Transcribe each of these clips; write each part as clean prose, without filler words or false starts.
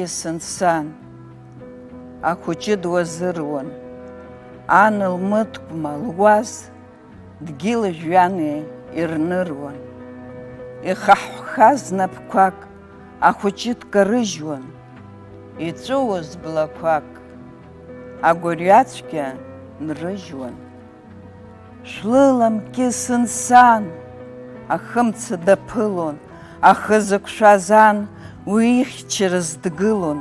кьысын сан, ахәыҷы дуазыруан, ан лмыткәма луаз дгьыли жәҩани ирныруан. Ихаҳәхаз напқәак ахәыҷы дкарыжьуан, иҵәыуоз блақәак агәырҩацәгьа нрыжьуан. Шәлыламкьысын сан, ахымца даԥылон, ахы зықәшәаз ан уи ихьчараз дгылон.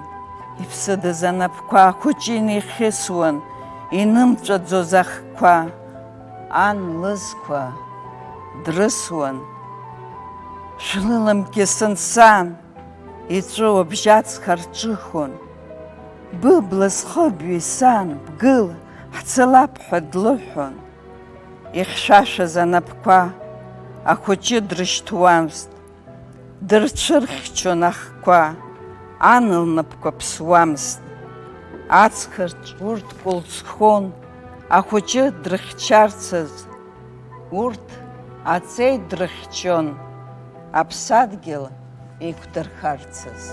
Иԥсыдаз анапқәа ахәыҷы инеихьысуан, инымҵәаӡоз ахқәа, ан лызқәа дрысуан. Шәлыламкьысын сан, иҵәыуа абжьаҵха рҿыхон. Быбла зхыбҩи сан, бгыла, ҳцалап ҳәа длыҳәон. Ихьшәашәаз анапқәа ахәыҷы дрышьҭуамызт, дырцәырхьчон ахқәа, ан лнапқәа ԥсуамызт. Ацхырҿ урҭ кәылҵхон, ахәыҷы дрыхьчарцаз, урҭ аҵеи дрыхьчон, аԥсадгьыл еиқәдырхарцаз.